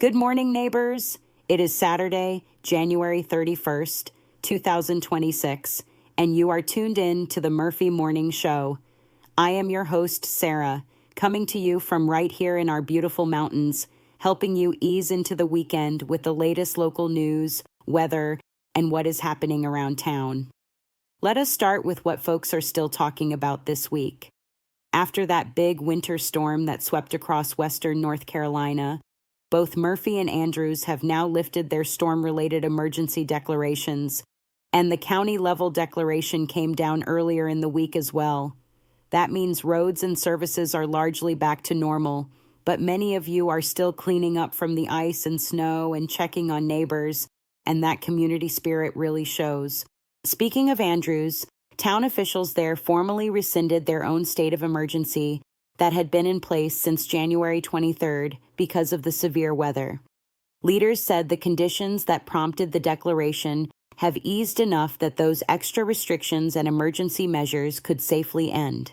Good morning, neighbors. It is Saturday, January 31st, 2026, and you are tuned in to the Murphy Morning Show. I am your host, Sara, coming to you from right here in our beautiful mountains, helping you ease into the weekend with the latest local news, weather, and what is happening around town. Let us start with what folks are still talking about this week. After that big winter storm that swept across western North Carolina, both Murphy and Andrews have now lifted their storm-related emergency declarations, and the county-level declaration came down earlier in the week as well. That means roads and services are largely back to normal, but many of you are still cleaning up from the ice and snow and checking on neighbors, and that community spirit really shows. Speaking of Andrews, town officials there formally rescinded their own state of emergency that had been in place since January 23rd because of the severe weather. Leaders said the conditions that prompted the declaration have eased enough that those extra restrictions and emergency measures could safely end.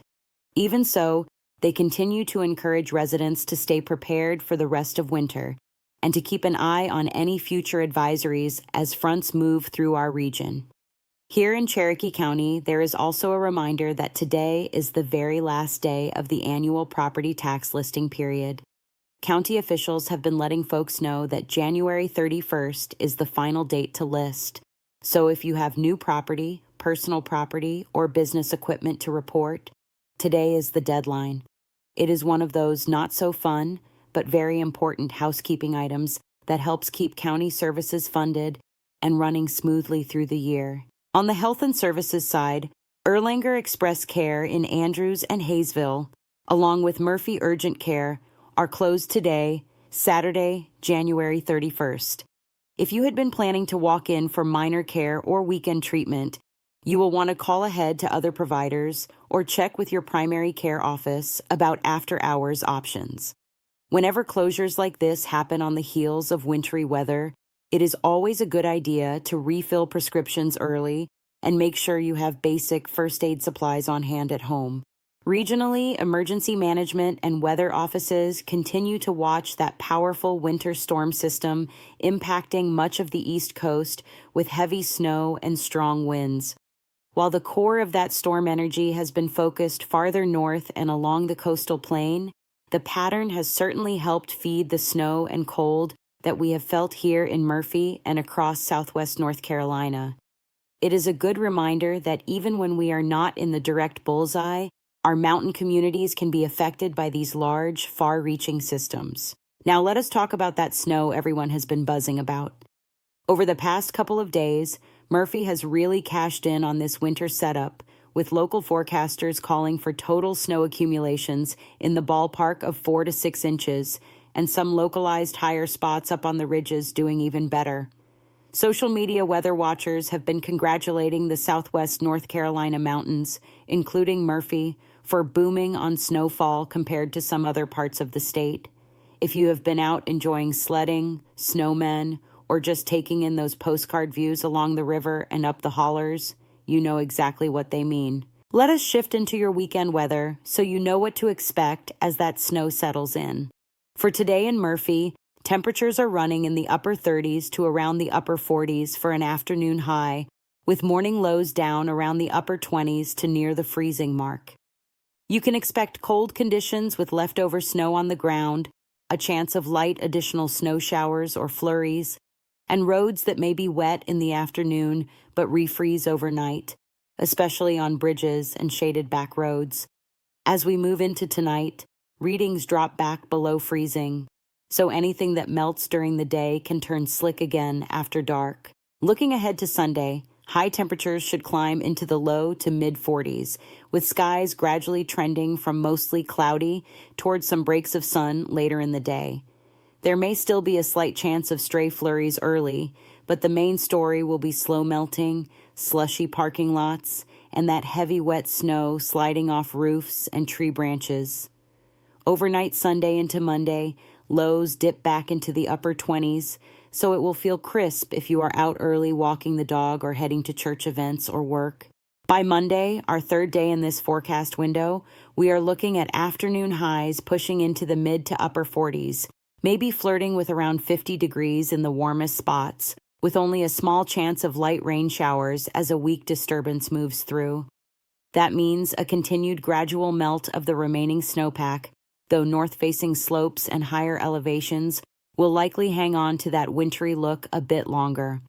Even so, they continue to encourage residents to stay prepared for the rest of winter and to keep an eye on any future advisories as fronts move through our region. Here in Cherokee County, there is also a reminder that today is the very last day of the annual property tax listing period. County officials have been letting folks know that January 31st is the final date to list. So if you have new property, personal property, or business equipment to report, today is the deadline. It is one of those not so fun, but very important housekeeping items that helps keep county services funded and running smoothly through the year. On the health and services side, Erlanger Express Care in Andrews and Hayesville, along with Murphy Urgent Care, are closed today, Saturday, January 31st. If you had been planning to walk in for minor care or weekend treatment, you will want to call ahead to other providers or check with your primary care office about after-hours options. Whenever closures like this happen on the heels of wintry weather, it is always a good idea to refill prescriptions early and make sure you have basic first aid supplies on hand at home. Regionally, emergency management and weather offices continue to watch that powerful winter storm system impacting much of the East Coast with heavy snow and strong winds. While the core of that storm energy has been focused farther north and along the coastal plain, the pattern has certainly helped feed the snow and cold that we have felt here in Murphy and across southwest North Carolina. It is a good reminder that even when we are not in the direct bullseye, our mountain communities can be affected by these large, far-reaching systems. Now let us talk about that snow everyone has been buzzing about. Over the past couple of days, Murphy has really cashed in on this winter setup, with local forecasters calling for total snow accumulations in the ballpark of 4 to 6 inches, and some localized higher spots up on the ridges doing even better. Social media weather watchers have been congratulating the southwest North Carolina mountains, including Murphy, for booming on snowfall compared to some other parts of the state. If you have been out enjoying sledding, snowmen, or just taking in those postcard views along the river and up the hollers, you know exactly what they mean. Let us shift into your weekend weather so you know what to expect as that snow settles in. For today in Murphy, temperatures are running in the upper 30s to around the upper 40s for an afternoon high, with morning lows down around the upper 20s to near the freezing mark. You can expect cold conditions with leftover snow on the ground, a chance of light additional snow showers or flurries, and roads that may be wet in the afternoon but refreeze overnight, especially on bridges and shaded back roads. As we move into tonight, readings drop back below freezing, so anything that melts during the day can turn slick again after dark. Looking ahead to Sunday, high temperatures should climb into the low to mid-40s, with skies gradually trending from mostly cloudy towards some breaks of sun later in the day. There may still be a slight chance of stray flurries early, but the main story will be slow melting, slushy parking lots, and that heavy wet snow sliding off roofs and tree branches. Overnight Sunday into Monday, lows dip back into the upper 20s, so it will feel crisp if you are out early walking the dog or heading to church events or work. By Monday, our third day in this forecast window, we are looking at afternoon highs pushing into the mid to upper 40s, maybe flirting with around 50 degrees in the warmest spots, with only a small chance of light rain showers as a weak disturbance moves through. That means a continued gradual melt of the remaining snowpack, though north-facing slopes and higher elevations will likely hang on to that wintry look a bit longer.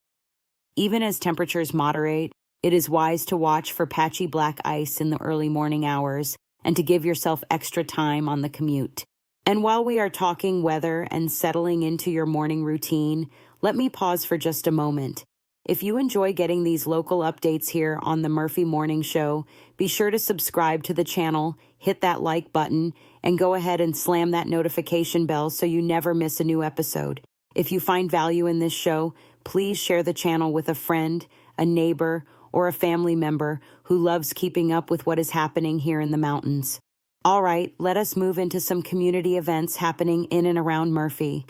Even as temperatures moderate, it is wise to watch for patchy black ice in the early morning hours and to give yourself extra time on the commute. And while we are talking weather and settling into your morning routine, let me pause for just a moment. If you enjoy getting these local updates here on the Murphy Morning Show, be sure to subscribe to the channel, hit that like button, and go ahead and slam that notification bell so you never miss a new episode. If you find value in this show, please share the channel with a friend, a neighbor, or a family member who loves keeping up with what is happening here in the mountains. All right, let us move into some community events happening in and around Murphy.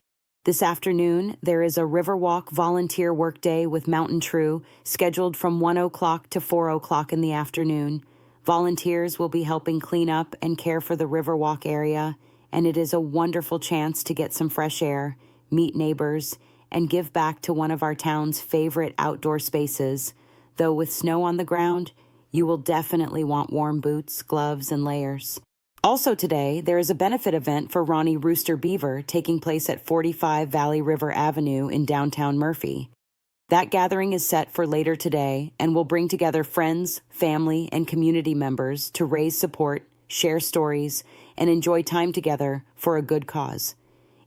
This afternoon, there is a Riverwalk volunteer workday with Mountain True scheduled from 1 o'clock to 4 o'clock in the afternoon. Volunteers will be helping clean up and care for the Riverwalk area, and it is a wonderful chance to get some fresh air, meet neighbors, and give back to one of our town's favorite outdoor spaces. Though with snow on the ground, you will definitely want warm boots, gloves, and layers. Also today, there is a benefit event for Ronnie Rooster Beaver taking place at 45 Valley River Avenue in downtown Murphy. That gathering is set for later today and will bring together friends, family, and community members to raise support, share stories, and enjoy time together for a good cause.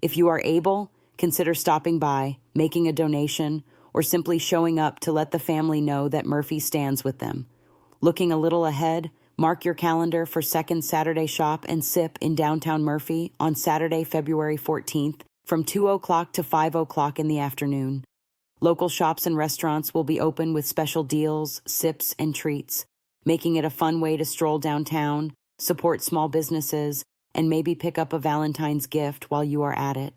If you are able, consider stopping by, making a donation, or simply showing up to let the family know that Murphy stands with them. Looking a little ahead, mark your calendar for Second Saturday Shop and Sip in downtown Murphy on Saturday, February 14th from 2 o'clock to 5 o'clock in the afternoon. Local shops and restaurants will be open with special deals, sips, and treats, making it a fun way to stroll downtown, support small businesses, and maybe pick up a Valentine's gift while you are at it.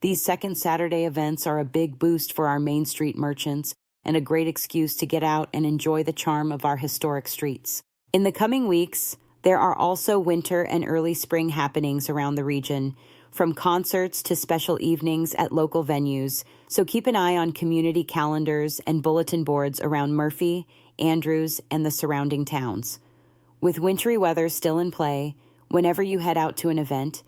These Second Saturday events are a big boost for our Main Street merchants and a great excuse to get out and enjoy the charm of our historic streets. In the coming weeks, there are also winter and early spring happenings around the region, from concerts to special evenings at local venues, so keep an eye on community calendars and bulletin boards around Murphy, Andrews, and the surrounding towns. With wintry weather still in play, whenever you head out to an event,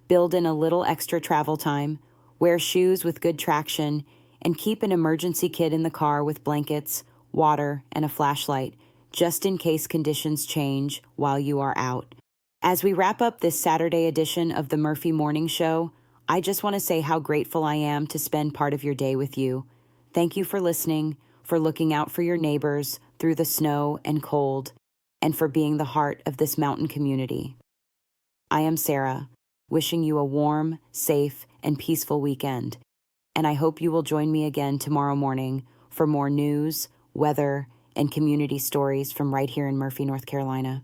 build in a little extra travel time, wear shoes with good traction, and keep an emergency kit in the car with blankets, water, and a flashlight, just in case conditions change while you are out. As we wrap up this Saturday edition of the Murphy Morning Show, I just want to say how grateful I am to spend part of your day with you. Thank you for listening, for looking out for your neighbors through the snow and cold, and for being the heart of this mountain community. I am Sara, wishing you a warm, safe, and peaceful weekend, and I hope you will join me again tomorrow morning for more news, weather, and community stories from right here in Murphy, North Carolina.